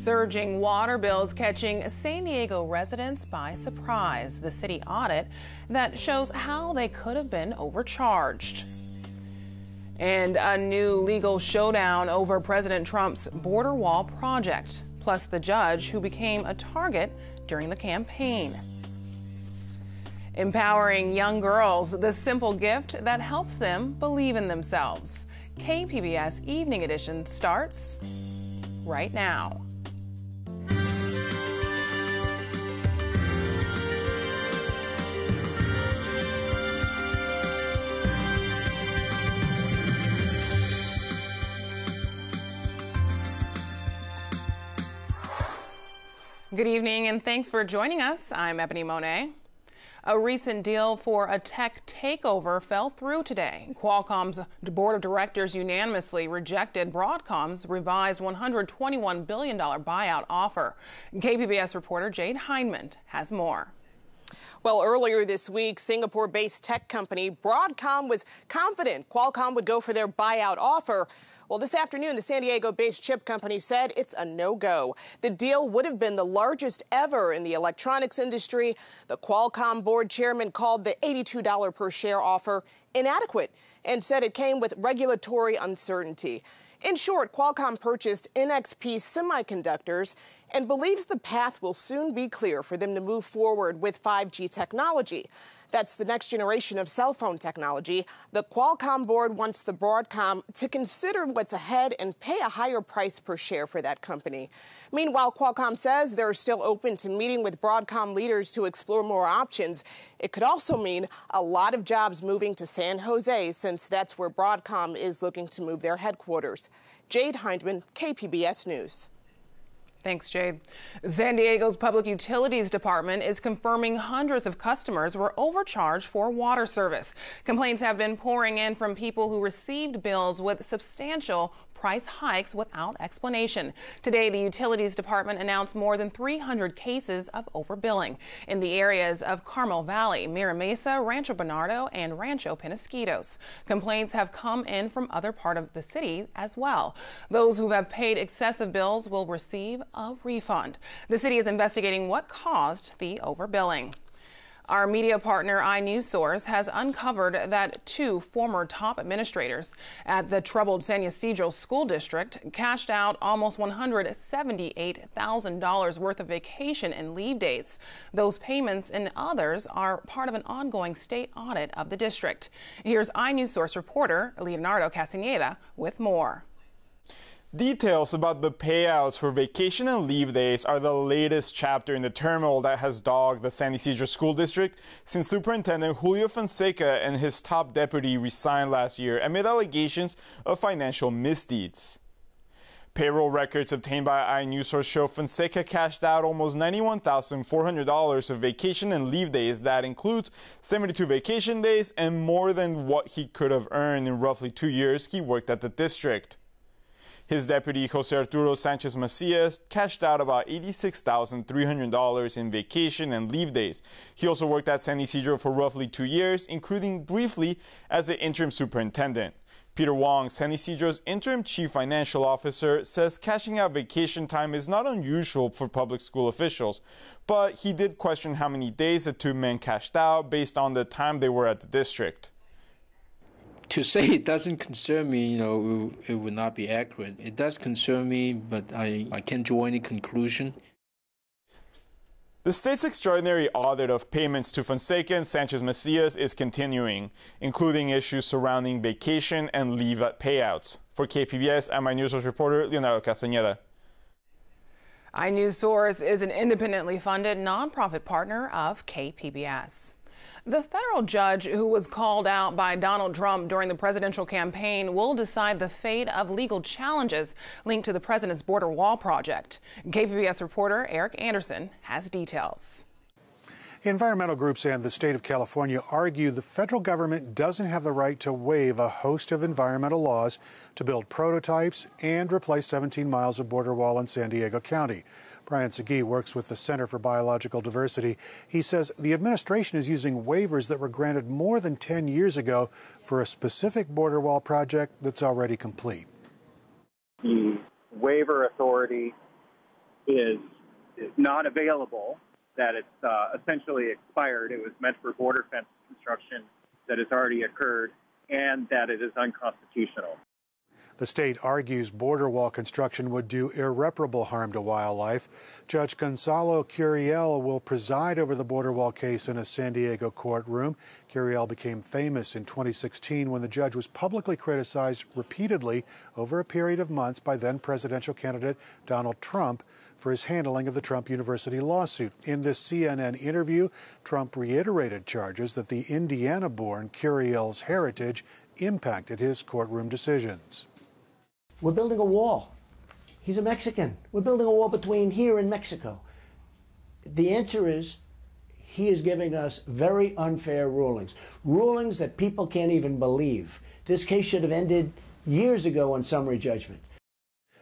Surging water bills catching San Diego residents by surprise. The city audit that shows how they could have been overcharged. And a new legal showdown over President Trump's border wall project, plus the judge who became a target during the campaign. Empowering young girls, the simple gift that helps them believe in themselves. KPBS Evening Edition starts right now. Good evening and thanks for joining us. I'm Ebony Monet. A recent deal for a tech takeover fell through today. Qualcomm's board of directors unanimously rejected Broadcom's revised $121 billion buyout offer. KPBS reporter Jade Hindman has more. Well, earlier this week, Singapore-based tech company Broadcom was confident Qualcomm would go for their buyout offer. Well, this afternoon, the San Diego-based chip company said it's a no-go. The deal would have been the largest ever in the electronics industry. The Qualcomm board chairman called the $82 per share offer inadequate and said it came with regulatory uncertainty. In short, Qualcomm purchased NXP Semiconductors and believes the path will soon be clear for them to move forward with 5G technology. That's the next generation of cell phone technology. The Qualcomm board wants the Broadcom to consider what's ahead and pay a higher price per share for that company. Meanwhile, Qualcomm says they're still open to meeting with Broadcom leaders to explore more options. It could also mean a lot of jobs moving to San Jose, since that's where Broadcom is looking to move their headquarters. Jade Hindman, KPBS News. Thanks, Jade. San Diego's Public Utilities Department is confirming hundreds of customers were overcharged for water service. Complaints have been pouring in from people who received bills with substantial price hikes without explanation. Today, the Utilities Department announced more than 300 cases of overbilling in the areas of Carmel Valley, Mira Mesa, Rancho Bernardo, and Rancho Penasquitos. Complaints have come in from other parts of the city as well. Those who have paid excessive bills will receive a refund. The city is investigating what caused the overbilling. Our media partner, iNewsSource, has uncovered that two former top administrators at the troubled San Ysidro school district cashed out almost $178,000 worth of vacation and leave days. Those payments and others are part of an ongoing state audit of the district. Here's iNewsSource reporter Leonardo Castaneda with more. Details about the payouts for vacation and leave days are the latest chapter in the turmoil that has dogged the San Ysidro School District since Superintendent Julio Fonseca and his top deputy resigned last year amid allegations of financial misdeeds. Payroll records obtained by iNewsSource show Fonseca cashed out almost $91,400 of vacation and leave days. That includes 72 vacation days and more than what he could have earned in roughly 2 years he worked at the district. His deputy, Jose Arturo Sanchez Macias, cashed out about $86,300 in vacation and leave days. He also worked at San Ysidro for roughly 2 years, including briefly as the interim superintendent. Peter Wong, San Ysidro's interim chief financial officer, says cashing out vacation time is not unusual for public school officials, but he did question how many days the two men cashed out based on the time they were at the district. To say it doesn't concern me, it would not be accurate. It does concern me, but I can't draw any conclusion. The state's extraordinary audit of payments to Fonseca and Sanchez Macias is continuing, including issues surrounding vacation and leave payouts. For KPBS, I'm iNewsSource reporter Leonardo Castaneda. iNewsSource is an independently funded nonprofit partner of KPBS. The federal judge who was called out by Donald Trump during the presidential campaign will decide the fate of legal challenges linked to the president's border wall project. KPBS reporter Eric Anderson has details. Environmental groups and the state of California argue the federal government doesn't have the right to waive a host of environmental laws to build prototypes and replace 17 miles of border wall in San Diego County. Brian Segui works with the Center for Biological Diversity. He says the administration is using waivers that were granted more than 10 years ago for a specific border wall project that's already complete. The waiver authority is not available, that it's essentially expired. It was meant for border fence construction that has already occurred, and that it is unconstitutional. The state argues border wall construction would do irreparable harm to wildlife. Judge Gonzalo Curiel will preside over the border wall case in a San Diego courtroom. Curiel became famous in 2016 when the judge was publicly criticized repeatedly over a period of months by then presidential candidate Donald Trump for his handling of the Trump University lawsuit. In this CNN interview, Trump reiterated charges that the Indiana-born Curiel's heritage impacted his courtroom decisions. We're building a wall. He's a Mexican. We're building a wall between here and Mexico. The answer is he is giving us very unfair rulings, rulings that people can't even believe. This case should have ended years ago on summary judgment.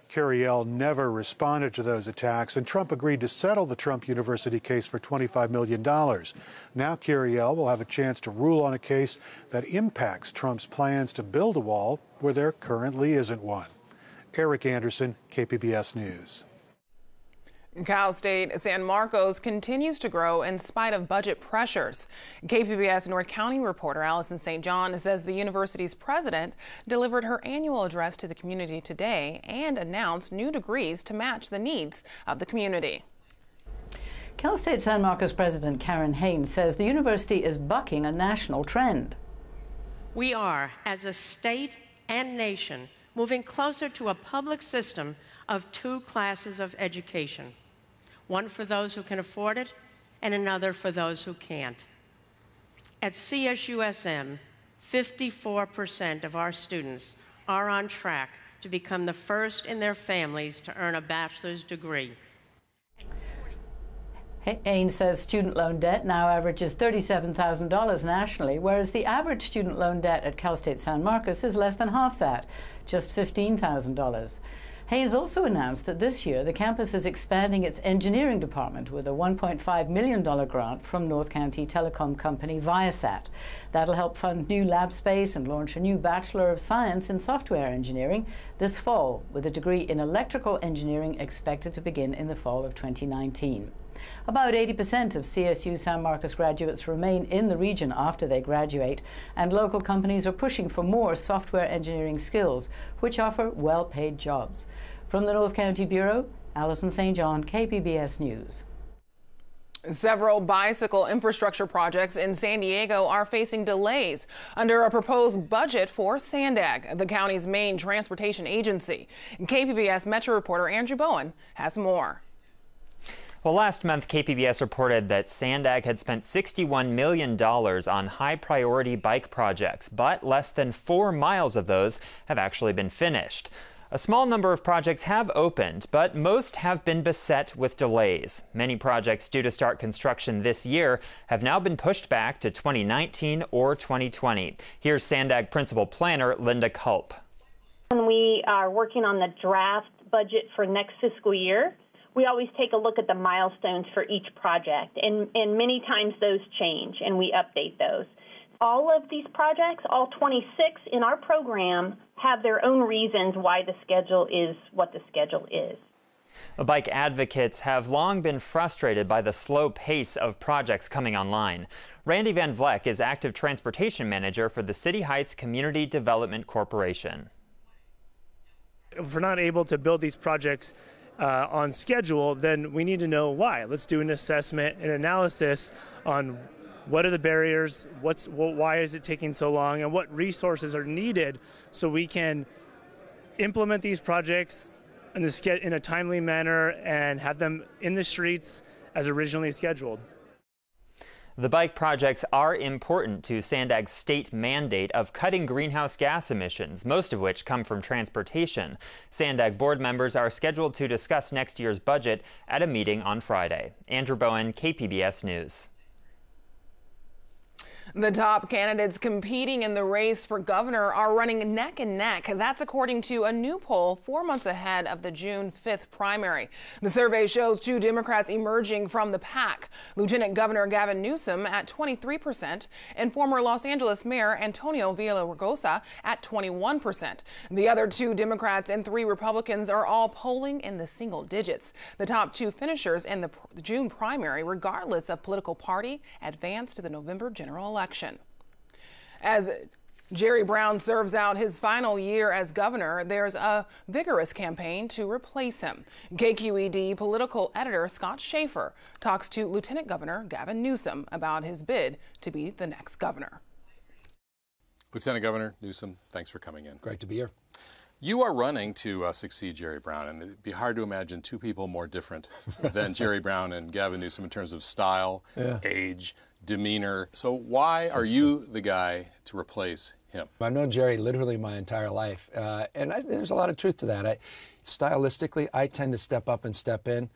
Curiel never responded to those attacks, and Trump agreed to settle the Trump University case for $25 million. Now Curiel will have a chance to rule on a case that impacts Trump's plans to build a wall where there currently isn't one. Eric Anderson, KPBS News. Cal State San Marcos continues to grow in spite of budget pressures. KPBS North County reporter Allison St. John says the university's president delivered her annual address to the community today and announced new degrees to match the needs of the community. Cal State San Marcos President Karen Haynes says the university is bucking a national trend. We are, as a state and nation, moving closer to a public system of two classes of education, one for those who can afford it and another for those who can't. At CSU SM, 54% of our students are on track to become the first in their families to earn a bachelor's degree. Haynes says student loan debt now averages $37,000 nationally, whereas the average student loan debt at Cal State San Marcos is less than half that, just $15,000. Haynes also announced that this year the campus is expanding its engineering department with a $1.5 million grant from North County telecom company Viasat. That'll help fund new lab space and launch a new Bachelor of Science in Software Engineering this fall, with a degree in electrical engineering expected to begin in the fall of 2019. About 80% of CSU San Marcos graduates remain in the region after they graduate, and local companies are pushing for more software engineering skills, which offer well-paid jobs. From the North County Bureau, Allison St. John, KPBS News. Several bicycle infrastructure projects in San Diego are facing delays under a proposed budget for SANDAG, the county's main transportation agency. KPBS Metro reporter Andrew Bowen has more. Well, last month, KPBS reported that SANDAG had spent $61 million on high-priority bike projects, but less than 4 miles of those have actually been finished. A small number of projects have opened, but most have been beset with delays. Many projects due to start construction this year have now been pushed back to 2019 or 2020. Here's SANDAG Principal Planner Linda Culp. When we are working on the draft budget for next fiscal year, we always take a look at the milestones for each project, and many times those change, and we update those. All of these projects, all 26 in our program, have their own reasons why the schedule is what the schedule is. Bike advocates have long been frustrated by the slow pace of projects coming online. Randy Van Vleck is Active Transportation Manager for the City Heights Community Development Corporation. If we're not able to build these projects on schedule, then we need to know why. Let's do an assessment and analysis on what are the barriers, why is it taking so long, and what resources are needed so we can implement these projects in a timely manner and have them in the streets as originally scheduled. The bike projects are important to SANDAG's state mandate of cutting greenhouse gas emissions, most of which come from transportation. SANDAG board members are scheduled to discuss next year's budget at a meeting on Friday. Andrew Bowen, KPBS News. The top candidates competing in the race for governor are running neck and neck. That's according to a new poll 4 months ahead of the June 5th primary. The survey shows two Democrats emerging from the pack. Lieutenant Governor Gavin Newsom at 23% and former Los Angeles Mayor Antonio Villaraigosa at 21%. The other two Democrats and three Republicans are all polling in the single digits. The top two finishers in the June primary, regardless of political party, advance to the November general election. As Jerry Brown serves out his final year as governor, there's a vigorous campaign to replace him. KQED political editor Scott Schaefer talks to Lieutenant Governor Gavin Newsom about his bid to be the next governor. Lieutenant Governor Newsom, thanks for coming in. Great to be here. You are running to succeed Jerry Brown, and it'd be hard to imagine two people more different than Jerry Brown and Gavin Newsom in terms of style, age, demeanor. So why are you the guy to replace him? I've known Jerry literally my entire life, and there's a lot of truth to that. Stylistically, I tend to step up and step in,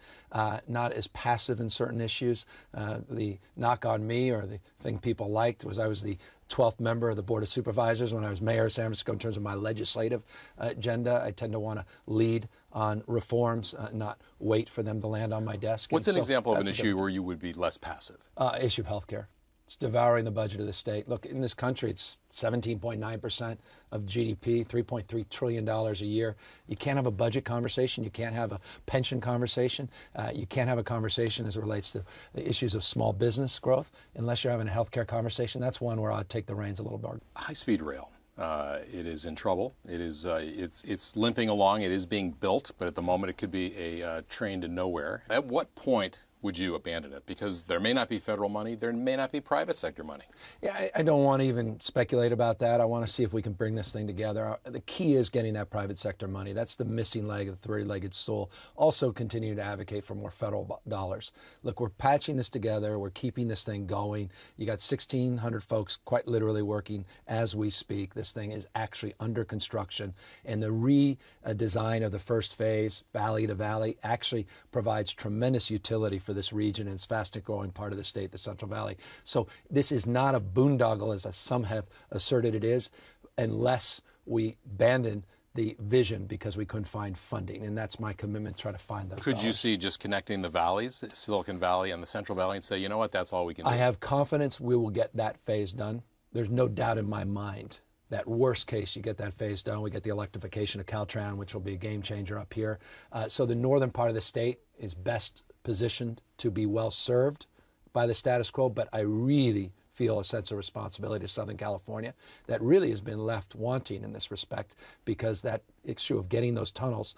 not as passive in certain issues. The knock on me, or the thing people liked, was I was the 12th member of the Board of Supervisors when I was mayor of San Francisco. In terms of my legislative agenda, I tend to want to lead on reforms, not wait for them to land on my desk. What's an example of an issue where you would be less passive? Issue of health care. It's devouring the budget of the state. Look, in this country, it's 17.9% of GDP, $3.3 trillion a year. You can't have a budget conversation. You can't have a pension conversation. You can't have a conversation as it relates to the issues of small business growth unless you're having a health care conversation. That's one where I'd take the reins a little more. High-speed rail. It is in trouble. It is. It's limping along. It is being built, but at the moment it could be a train to nowhere. At what point would you abandon it? Because there may not be federal money, there may not be private sector money. Yeah, I don't want to even speculate about that. I want to see if we can bring this thing together. The key is getting that private sector money. That's the missing leg of the three-legged stool. Also continue to advocate for more federal dollars. Look, we're patching this together. We're keeping this thing going. You got 1,600 folks quite literally working as we speak. This thing is actually under construction. And the redesign of the first phase, valley to valley, actually provides tremendous utility for this region and its fastest growing part of the state, the Central Valley. So this is not a boondoggle, as some have asserted it is, unless we abandon the vision because we couldn't find funding. And that's my commitment, to try to find those Could dollars. you see just connecting the valleys, Silicon Valley and the Central Valley, and say, you know what, that's all we can do? I have confidence we will get that phase done. There's no doubt in my mind that worst case, you get that phase done. We get the electrification of Caltrans, which will be a game changer up here. So the northern part of the state is best positioned to be well served by the status quo, but I really feel a sense of responsibility to Southern California that really has been left wanting in this respect, because that issue of getting those tunnels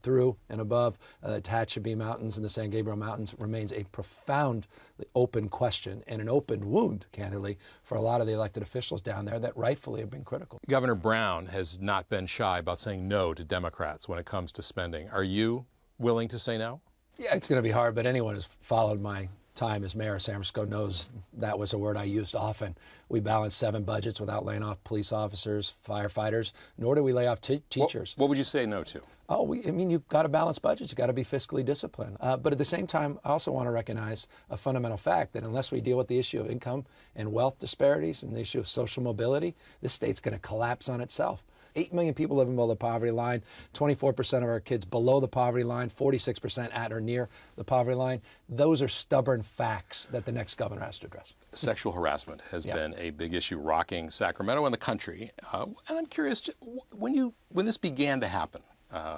through and above the Tehachapi Mountains and the San Gabriel Mountains remains a profoundly open question and an open wound, candidly, for a lot of the elected officials down there that rightfully have been critical. Governor Brown has not been shy about saying no to Democrats when it comes to spending. Are you willing to say no? Yeah, it's going to be hard, but anyone who's followed my time as mayor of San Francisco knows that was a word I used often. We balanced 7 budgets without laying off police officers, firefighters, nor do we lay off teachers. What would you say no to? I mean, you've got to balance budgets. You've got to be fiscally disciplined. But at the same time, I also want to recognize a fundamental fact that unless we deal with the issue of income and wealth disparities and the issue of social mobility, this state's going to collapse on itself. 8 million people living below the poverty line, 24% of our kids below the poverty line, 46% at or near the poverty line. Those are stubborn facts that the next governor has to address. Sexual harassment has been a big issue rocking Sacramento and the country. And I'm curious, when this began to happen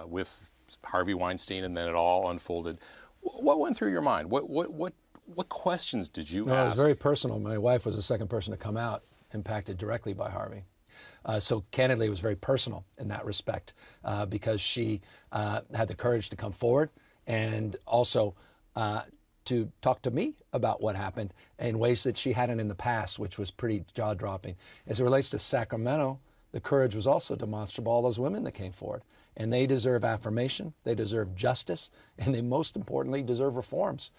with Harvey Weinstein and then it all unfolded, what went through your mind? What questions did you ask? It was very personal. My wife was the second person to come out impacted directly by Harvey. So candidly, it was very personal in that respect because she had the courage to come forward and also to talk to me about what happened in ways that she hadn't in the past, which was pretty jaw-dropping. As it relates to Sacramento, the courage was also demonstrable, all those women that came forward. And they deserve affirmation, they deserve justice, and they most importantly deserve reforms.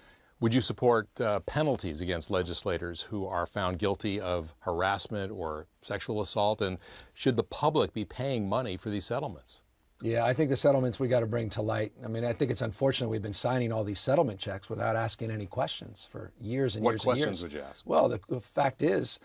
Would you support penalties against legislators who are found guilty of harassment or sexual assault? And should the public be paying money for these settlements? Yeah, I think the settlements we got to bring to light. I mean, I think it's unfortunate we've been signing all these settlement checks without asking any questions for years and years and years. What questions would you ask? Well, the fact is,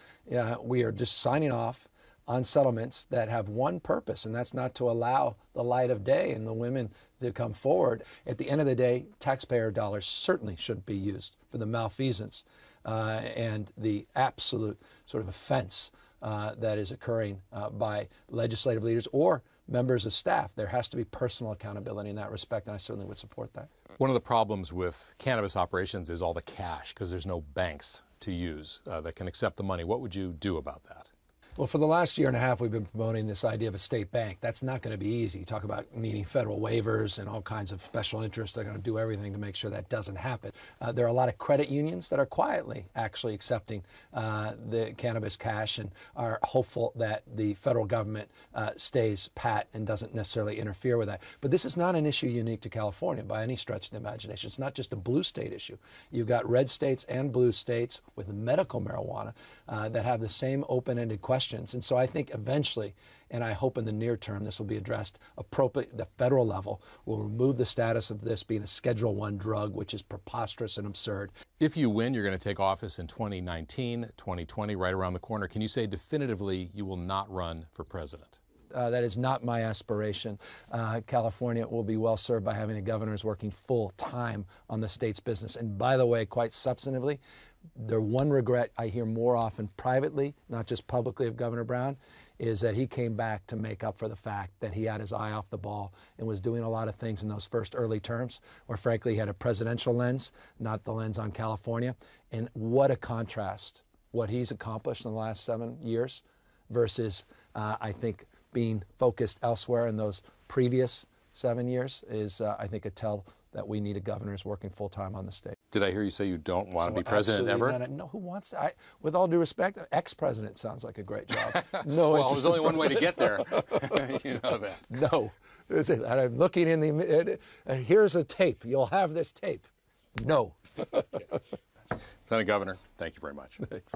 we are just signing off on settlements that have one purpose, and that's not to allow the light of day and the women to come forward. At the end of the day, taxpayer dollars certainly shouldn't be used for the malfeasance and the absolute sort of offense that is occurring by legislative leaders or members of staff. There has to be personal accountability in that respect, and I certainly would support that. One of the problems with cannabis operations is all the cash, because there's no banks to use that can accept the money. What would you do about that? Well, for the last year and a half, we've been promoting this idea of a state bank. That's not going to be easy. You talk about needing federal waivers and all kinds of special interests. They're going to do everything to make sure that doesn't happen. There are a lot of credit unions that are quietly actually accepting the cannabis cash and are hopeful that the federal government stays pat and doesn't necessarily interfere with that. But this is not an issue unique to California by any stretch of the imagination. It's not just a blue state issue. You've got red states and blue states with medical marijuana that have the same open-ended questions. And so I think eventually, and I hope in the near term, this will be addressed appropriately at the federal level. We'll remove the status of this being a Schedule I drug, which is preposterous and absurd. If you win, you're going to take office in 2019, 2020, right around the corner. Can you say definitively you will not run for president? That is not my aspiration. California will be well served by having a governor who's working full time on the state's business. And by the way, quite substantively, the one regret I hear more often privately, not just publicly, of Governor Brown, is that he came back to make up for the fact that he had his eye off the ball and was doing a lot of things in those first early terms where, frankly, he had a presidential lens, not the lens on California. And what a contrast, what he's accomplished in the last 7 years versus, I think, being focused elsewhere in those previous 7 years is, I think, a tell that we need a governor who's working full-time on the state. Did I hear you say you don't want to be president ever? No, who wants that? With all due respect, ex-president sounds like a great job. No, well, there's only one way to get there. You know that. No. I'm looking in the... here's a tape. You'll have this tape. No. Lieutenant Governor, thank you very much. Thanks.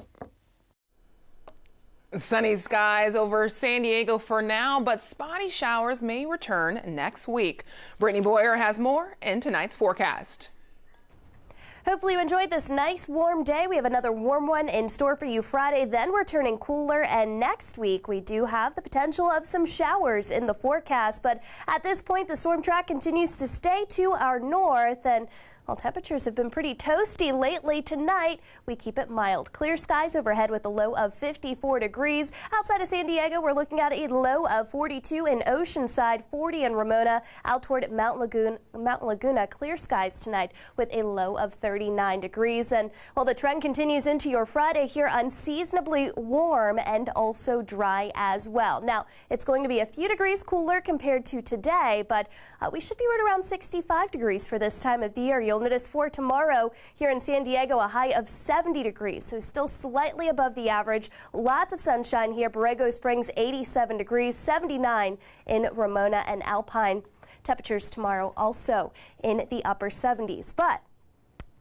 Sunny skies over San Diego for now, but spotty showers may return next week. Brittany Boyer has more in tonight's forecast. Hopefully you enjoyed this nice warm day. We have another warm one in store for you Friday, then we're turning cooler, and next week we do have the potential of some showers in the forecast. But at this point, the storm track continues to stay to our north, and while temperatures have been pretty toasty lately, tonight we keep it mild. Clear skies overhead with a low of 54 degrees. Outside of San Diego, we're looking at a low of 42 in Oceanside, 40 in Ramona. Out toward Mount Laguna, clear skies tonight with a low of 39 degrees. And while the trend continues into your Friday here, unseasonably warm and also dry as well. Now, it's going to be a few degrees cooler compared to today, but we should be right around 65 degrees for this time of the year. You'll notice for tomorrow here in San Diego, a high of 70 degrees, so still slightly above the average. Lots of sunshine here. Borrego Springs, 87 degrees, 79 in Ramona and Alpine. Temperatures tomorrow also in the upper 70s. But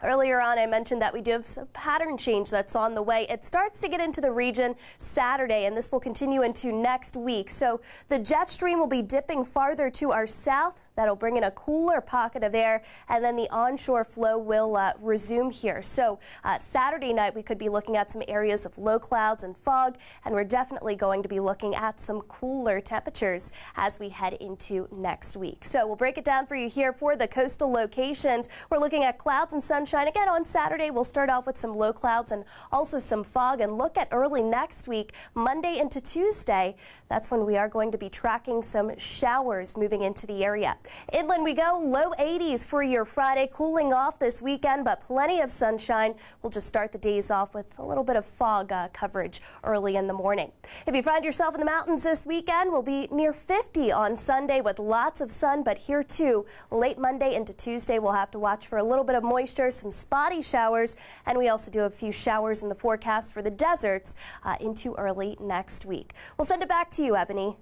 earlier on, I mentioned that we do have a pattern change that's on the way. It starts to get into the region Saturday, and this will continue into next week. So the jet stream will be dipping farther to our south. That'll bring in a cooler pocket of air, and then the onshore flow will resume here. So Saturday night, we could be looking at some areas of low clouds and fog, and we're definitely going to be looking at some cooler temperatures as we head into next week. So we'll break it down for you here for the coastal locations. We're looking at clouds and sunshine. Again, on Saturday, we'll start off with some low clouds and also some fog, and look at early next week, Monday into Tuesday. That's when we are going to be tracking some showers moving into the area. Inland we go, low 80s for your Friday, cooling off this weekend, but plenty of sunshine. We'll just start the days off with a little bit of fog coverage early in the morning. If you find yourself in the mountains this weekend, we'll be near 50 on Sunday with lots of sun, but here too, late Monday into Tuesday, we'll have to watch for a little bit of moisture, some spotty showers, and we also do have a few showers in the forecast for the deserts into early next week. We'll send it back to you, Ebony.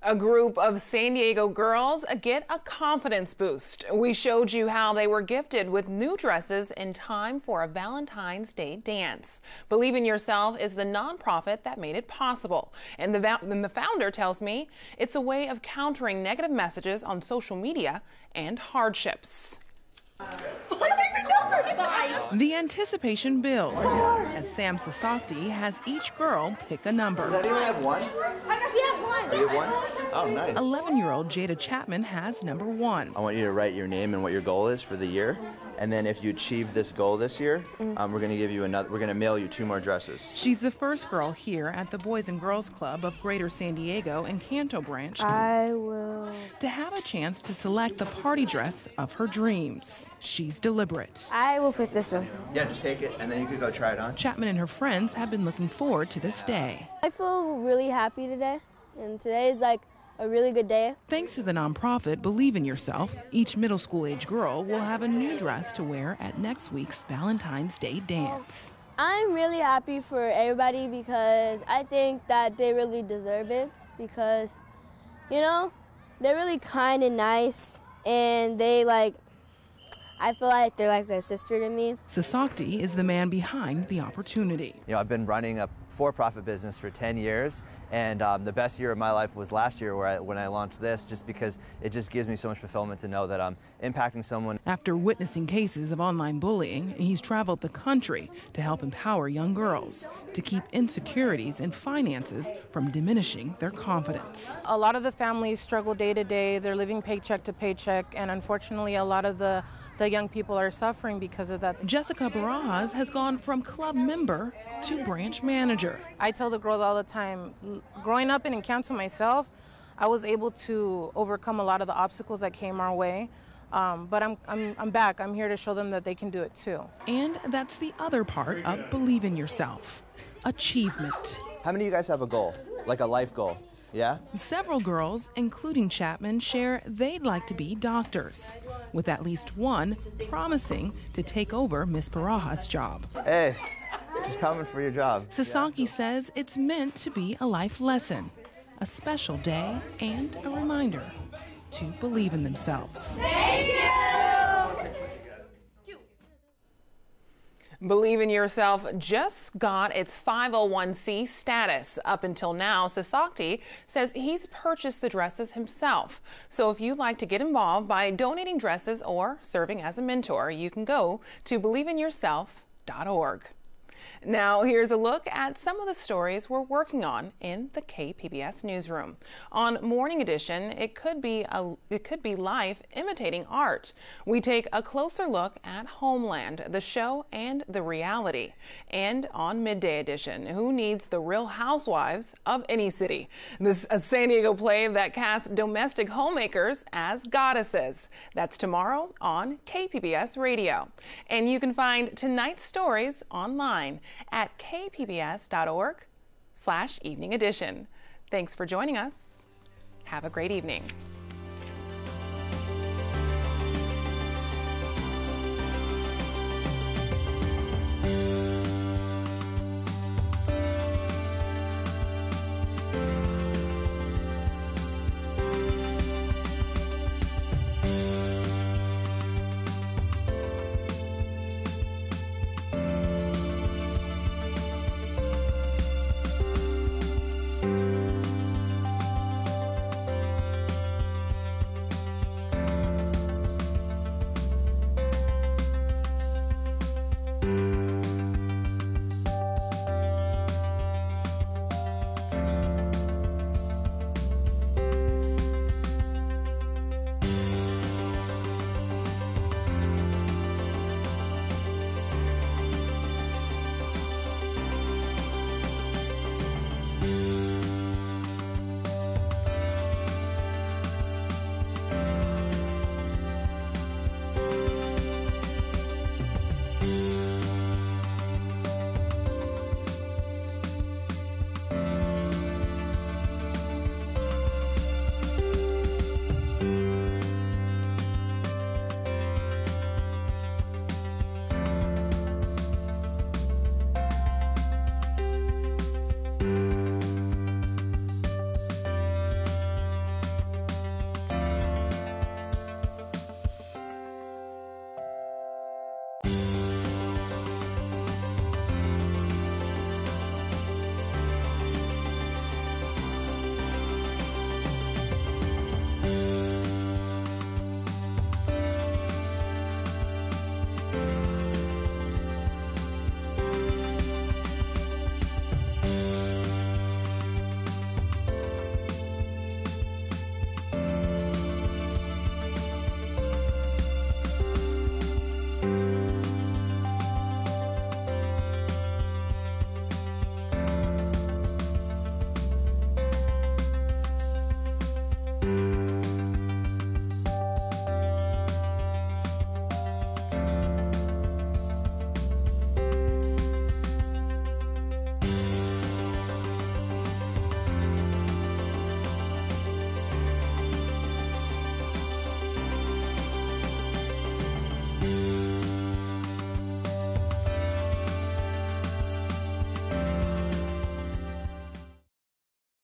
A group of San Diego girls get a confidence boost. We showed you how they were gifted with new dresses in time for a Valentine's Day dance. Believe in Yourself is the nonprofit that made it possible. And the founder tells me it's a way of countering negative messages on social media and hardships. The anticipation builds as Sam Sasakti has each girl pick a number. Does anyone have one? She has one. You have one? Oh, nice. 11-year-old Jada Chapman has number 1. I want you to write your name and what your goal is for the year. And then if you achieve this goal this year, we're going to give you another, we're going to mail you 2 more dresses. She's the first girl here at the Boys and Girls Club of Greater San Diego and Canto Branch to have a chance to select the party dress of her dreams. She's deliberate. I will pick this one. Yeah, just take it and then you can go try it on. Chapman and her friends have been looking forward to this day. I feel really happy today, and today is like a really good day. Thanks to the nonprofit Believe in Yourself, each middle school age girl will have a new dress to wear at next week's Valentine's Day dance. I'm really happy for everybody because I think that they really deserve it because, you know, they're really kind and nice, and I feel like they're like a sister to me. Sasakti is the man behind the opportunity. You know, I've been running a for-profit business for 10 years, and the best year of my life was last year when I launched this, just because it just gives me so much fulfillment to know that I'm impacting someone. After witnessing cases of online bullying, he's traveled the country to help empower young girls to keep insecurities and finances from diminishing their confidence. A lot of the families struggle day to day. They're living paycheck to paycheck, and unfortunately a lot of the young people are suffering because of that. Jessica Barajas has gone from club member to branch manager. I tell the girls all the time, growing up in Encanto myself, I was able to overcome a lot of the obstacles that came our way. But I'm back. I'm here to show them that they can do it too. And that's the other part of Believe in Yourself, achievement. How many of you guys have a goal, like a life goal? Yeah? Several girls, including Chapman, share they'd like to be doctors, with at least one promising to take over Miss Barajas' job. Hey, she's coming for your job. Sasaki says it's meant to be a life lesson, a special day, and a reminder to believe in themselves. Thank you! Believe in Yourself just got its 501c status. Up until now, Sasakti says he's purchased the dresses himself. So if you'd like to get involved by donating dresses or serving as a mentor, you can go to believeинyourself.org. Now, here's a look at some of the stories we're working on in the KPBS newsroom. On Morning Edition, it could be life imitating art. We take a closer look at Homeland, the show and the reality. And on Midday Edition, who needs the Real Housewives of any city? This is a San Diego play that casts domestic homemakers as goddesses. That's tomorrow on KPBS Radio. And you can find tonight's stories online at kpbs.org/evening edition. Thanks for joining us. Have a great evening.